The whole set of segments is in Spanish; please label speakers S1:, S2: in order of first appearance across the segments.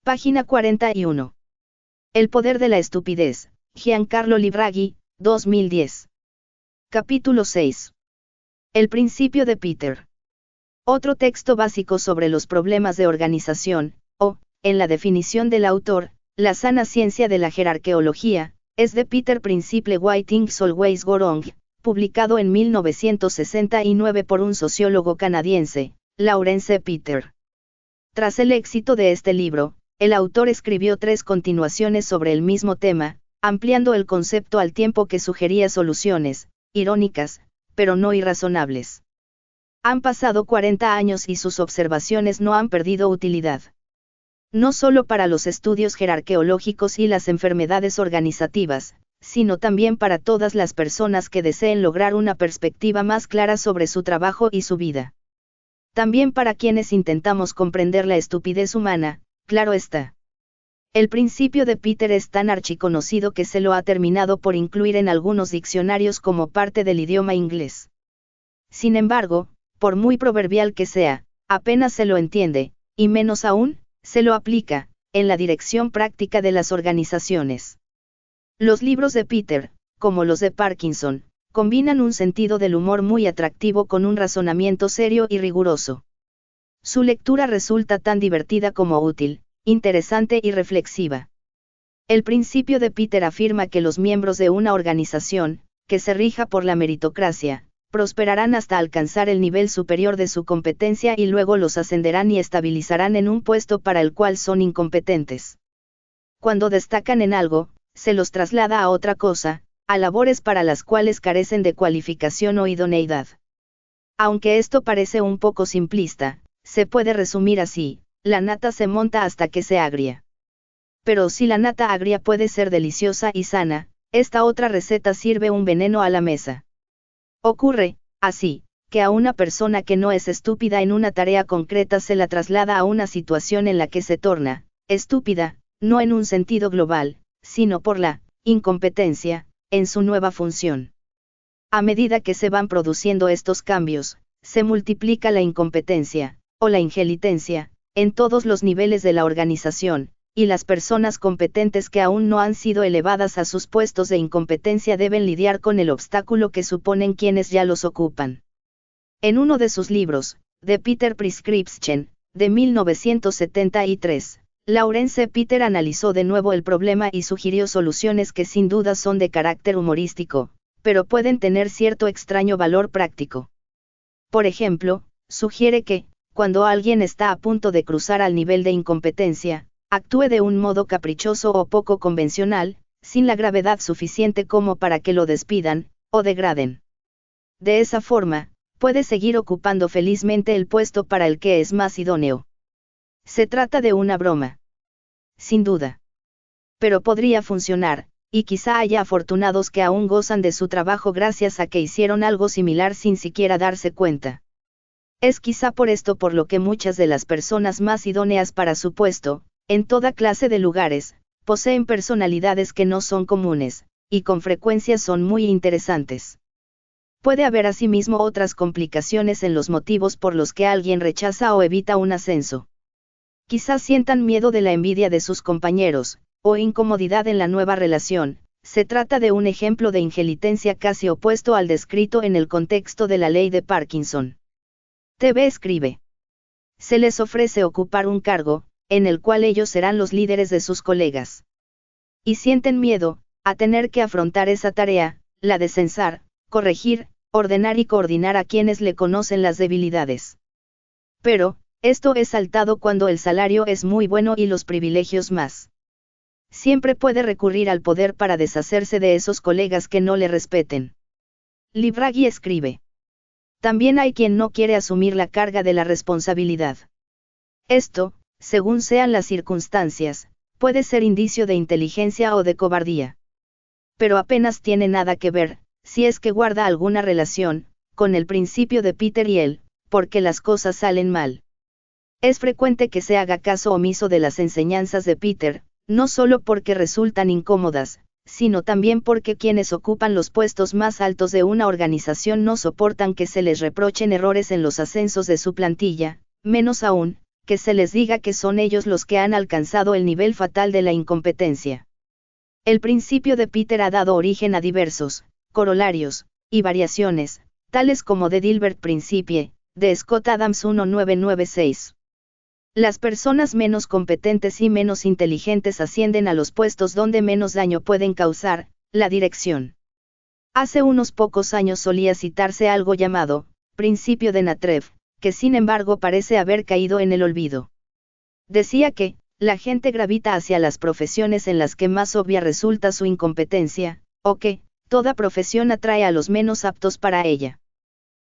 S1: Página 41. El poder de la estupidez, Giancarlo Livraghi, 2010. Capítulo 6. El principio de Peter. Otro texto básico sobre los problemas de organización, o, en la definición del autor, la sana ciencia de la jerarqueología, es de Peter Principle Why Things Always Go Wrong, publicado en 1969 por un sociólogo canadiense, Laurence Peter. Tras el éxito de este libro, el autor escribió 3 continuaciones sobre el mismo tema, ampliando el concepto al tiempo que sugería soluciones, irónicas, pero no irrazonables. Han pasado 40 años y sus observaciones no han perdido utilidad. No solo para los estudios jerarqueológicos y las enfermedades organizativas, sino también para todas las personas que deseen lograr una perspectiva más clara sobre su trabajo y su vida. También para quienes intentamos comprender la estupidez humana, claro está. El principio de Peter es tan archiconocido que se lo ha terminado por incluir en algunos diccionarios como parte del idioma inglés. Sin embargo, por muy proverbial que sea, apenas se lo entiende, y menos aún, se lo aplica, en la dirección práctica de las organizaciones. Los libros de Peter, como los de Parkinson, combinan un sentido del humor muy atractivo con un razonamiento serio y riguroso. Su lectura resulta tan divertida como útil, interesante y reflexiva. El principio de Peter afirma que los miembros de una organización, que se rija por la meritocracia, prosperarán hasta alcanzar el nivel superior de su competencia y luego los ascenderán y estabilizarán en un puesto para el cual son incompetentes. Cuando destacan en algo, se los traslada a otra cosa, a labores para las cuales carecen de cualificación o idoneidad. Aunque esto parece un poco simplista, se puede resumir así: la nata se monta hasta que se agria. Pero si la nata agria puede ser deliciosa y sana, esta otra receta sirve un veneno a la mesa. Ocurre, así, que a una persona que no es estúpida en una tarea concreta se la traslada a una situación en la que se torna estúpida, no en un sentido global, sino por la incompetencia, en su nueva función. A medida que se van produciendo estos cambios, se multiplica la incompetencia, o la ingelitencia, en todos los niveles de la organización, y las personas competentes que aún no han sido elevadas a sus puestos de incompetencia deben lidiar con el obstáculo que suponen quienes ya los ocupan. En uno de sus libros, The Peter Prescription, de 1973, Laurence Peter analizó de nuevo el problema y sugirió soluciones que sin duda son de carácter humorístico, pero pueden tener cierto extraño valor práctico. Por ejemplo, sugiere que, cuando alguien está a punto de cruzar al nivel de incompetencia, actúe de un modo caprichoso o poco convencional, sin la gravedad suficiente como para que lo despidan, o degraden. De esa forma, puede seguir ocupando felizmente el puesto para el que es más idóneo. Se trata de una broma. Sin duda. Pero podría funcionar, y quizá haya afortunados que aún gozan de su trabajo gracias a que hicieron algo similar sin siquiera darse cuenta. Es quizá por esto por lo que muchas de las personas más idóneas para su puesto, en toda clase de lugares, poseen personalidades que no son comunes, y con frecuencia son muy interesantes. Puede haber asimismo otras complicaciones en los motivos por los que alguien rechaza o evita un ascenso. Quizás sientan miedo de la envidia de sus compañeros, o incomodidad en la nueva relación. Se trata de un ejemplo de ingelitencia casi opuesto al descrito en el contexto de la ley de Parkinson. TV escribe. Se les ofrece ocupar un cargo, en el cual ellos serán los líderes de sus colegas. Y sienten miedo, a tener que afrontar esa tarea, la de censar, corregir, ordenar y coordinar a quienes le conocen las debilidades. Pero, esto es saltado cuando el salario es muy bueno y los privilegios más. Siempre puede recurrir al poder para deshacerse de esos colegas que no le respeten. Livraghi escribe. También hay quien no quiere asumir la carga de la responsabilidad. Esto, según sean las circunstancias, puede ser indicio de inteligencia o de cobardía. Pero apenas tiene nada que ver, si es que guarda alguna relación, con el principio de Peter y él, porque las cosas salen mal. Es frecuente que se haga caso omiso de las enseñanzas de Peter, no solo porque resultan incómodas, sino también porque quienes ocupan los puestos más altos de una organización no soportan que se les reprochen errores en los ascensos de su plantilla, menos aún, que se les diga que son ellos los que han alcanzado el nivel fatal de la incompetencia. El principio de Peter ha dado origen a diversos corolarios y variaciones, tales como de Dilbert Principie, de Scott Adams 1996. Las personas menos competentes y menos inteligentes ascienden a los puestos donde menos daño pueden causar, la dirección. Hace unos pocos años solía citarse algo llamado principio de Natrev, que sin embargo parece haber caído en el olvido. Decía que la gente gravita hacia las profesiones en las que más obvia resulta su incompetencia, o que toda profesión atrae a los menos aptos para ella.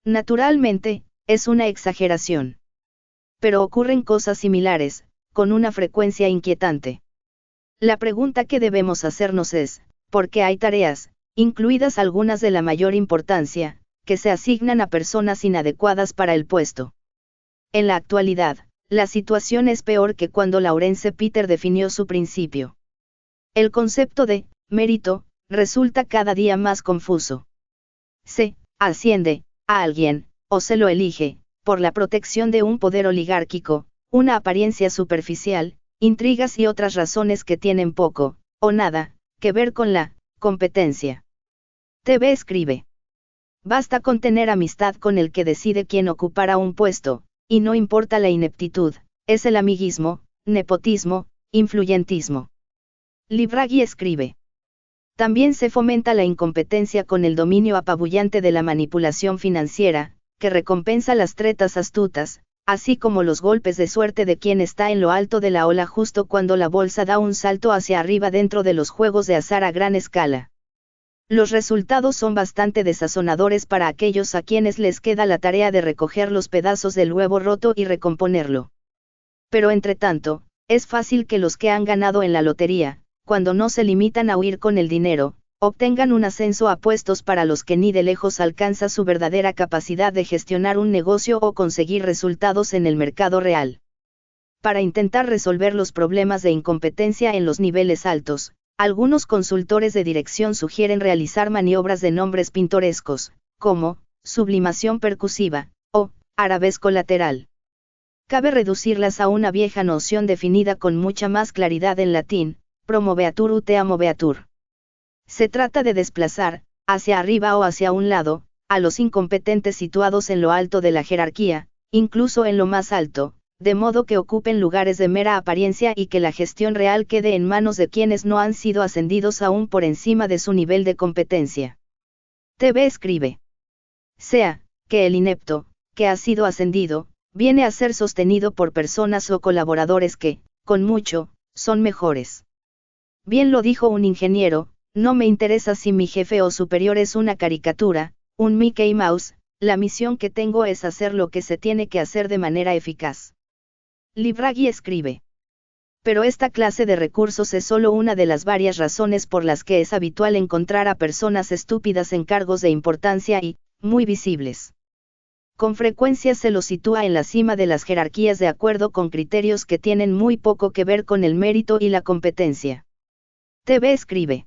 S1: Naturalmente, es una exageración. Pero ocurren cosas similares, con una frecuencia inquietante. La pregunta que debemos hacernos es, ¿por qué hay tareas, incluidas algunas de la mayor importancia, que se asignan a personas inadecuadas para el puesto? En la actualidad, la situación es peor que cuando Laurence Peter definió su principio. El concepto de mérito resulta cada día más confuso. Se asciende a alguien, o se lo elige, por la protección de un poder oligárquico, una apariencia superficial, intrigas y otras razones que tienen poco, o nada, que ver con la competencia. TV escribe. Basta con tener amistad con el que decide quién ocupará un puesto, y no importa la ineptitud, es el amiguismo, nepotismo, influyentismo. Libragui escribe. También se fomenta la incompetencia con el dominio apabullante de la manipulación financiera, que recompensa las tretas astutas, así como los golpes de suerte de quien está en lo alto de la ola justo cuando la bolsa da un salto hacia arriba dentro de los juegos de azar a gran escala. Los resultados son bastante desazonadores para aquellos a quienes les queda la tarea de recoger los pedazos del huevo roto y recomponerlo. Pero entre tanto, es fácil que los que han ganado en la lotería, cuando no se limitan a huir con el dinero, obtengan un ascenso a puestos para los que ni de lejos alcanza su verdadera capacidad de gestionar un negocio o conseguir resultados en el mercado real. Para intentar resolver los problemas de incompetencia en los niveles altos, algunos consultores de dirección sugieren realizar maniobras de nombres pintorescos, como sublimación percusiva, o arabesco lateral. Cabe reducirlas a una vieja noción definida con mucha más claridad en latín, promoveatur ut amoveatur. Se trata de desplazar, hacia arriba o hacia un lado, a los incompetentes situados en lo alto de la jerarquía, incluso en lo más alto, de modo que ocupen lugares de mera apariencia y que la gestión real quede en manos de quienes no han sido ascendidos aún por encima de su nivel de competencia. TV escribe. Sea, que el inepto, que ha sido ascendido, viene a ser sostenido por personas o colaboradores que, con mucho, son mejores. Bien lo dijo un ingeniero, no me interesa si mi jefe o superior es una caricatura, un Mickey Mouse, la misión que tengo es hacer lo que se tiene que hacer de manera eficaz. Libragui escribe. Pero esta clase de recursos es solo una de las varias razones por las que es habitual encontrar a personas estúpidas en cargos de importancia y, muy visibles. Con frecuencia se los sitúa en la cima de las jerarquías de acuerdo con criterios que tienen muy poco que ver con el mérito y la competencia. TV escribe.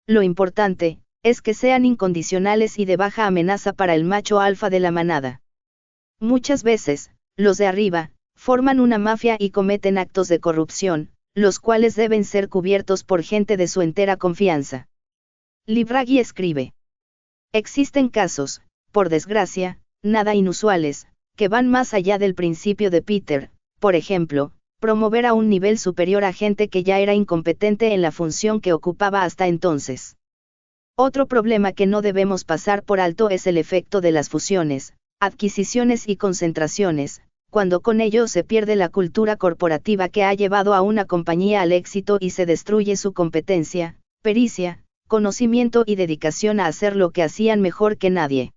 S1: Lo importante, es que sean incondicionales y de baja amenaza para el macho alfa de la manada. Muchas veces, los de arriba, forman una mafia y cometen actos de corrupción, los cuales deben ser cubiertos por gente de su entera confianza. Libragui escribe. Existen casos, por desgracia, nada inusuales, que van más allá del principio de Peter, por ejemplo, promover a un nivel superior a gente que ya era incompetente en la función que ocupaba hasta entonces. Otro problema que no debemos pasar por alto es el efecto de las fusiones, adquisiciones y concentraciones, cuando con ello se pierde la cultura corporativa que ha llevado a una compañía al éxito y se destruye su competencia, pericia, conocimiento y dedicación a hacer lo que hacían mejor que nadie.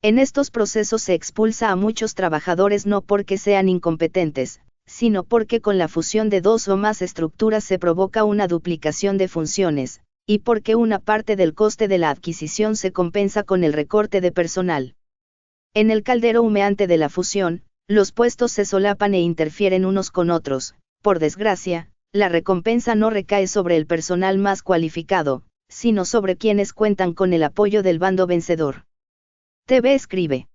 S1: En estos procesos se expulsa a muchos trabajadores no porque sean incompetentes, sino porque con la fusión de dos o más estructuras se provoca una duplicación de funciones, y porque una parte del coste de la adquisición se compensa con el recorte de personal. En el caldero humeante de la fusión, los puestos se solapan e interfieren unos con otros. Por desgracia, la recompensa no recae sobre el personal más cualificado, sino sobre quienes cuentan con el apoyo del bando vencedor. TV escribe.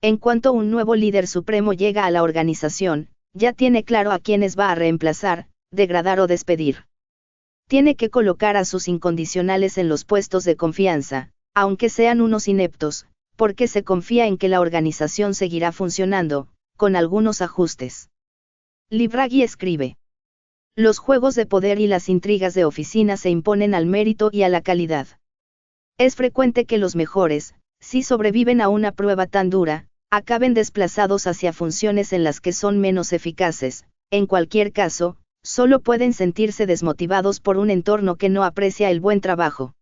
S1: En cuanto un nuevo líder supremo llega a la organización, ya tiene claro a quiénes va a reemplazar, degradar o despedir. Tiene que colocar a sus incondicionales en los puestos de confianza, aunque sean unos ineptos, porque se confía en que la organización seguirá funcionando, con algunos ajustes. Libraghi escribe. Los juegos de poder y las intrigas de oficina se imponen al mérito y a la calidad. Es frecuente que los mejores, si sobreviven a una prueba tan dura, acaben desplazados hacia funciones en las que son menos eficaces. En cualquier caso, solo pueden sentirse desmotivados por un entorno que no aprecia el buen trabajo.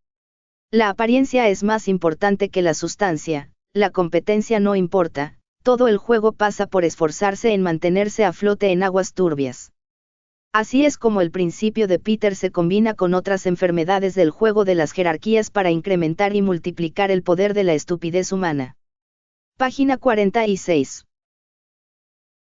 S1: La apariencia es más importante que la sustancia, la competencia no importa, todo el juego pasa por esforzarse en mantenerse a flote en aguas turbias. Así es como el principio de Peter se combina con otras enfermedades del juego de las jerarquías para incrementar y multiplicar el poder de la estupidez humana. Página 46.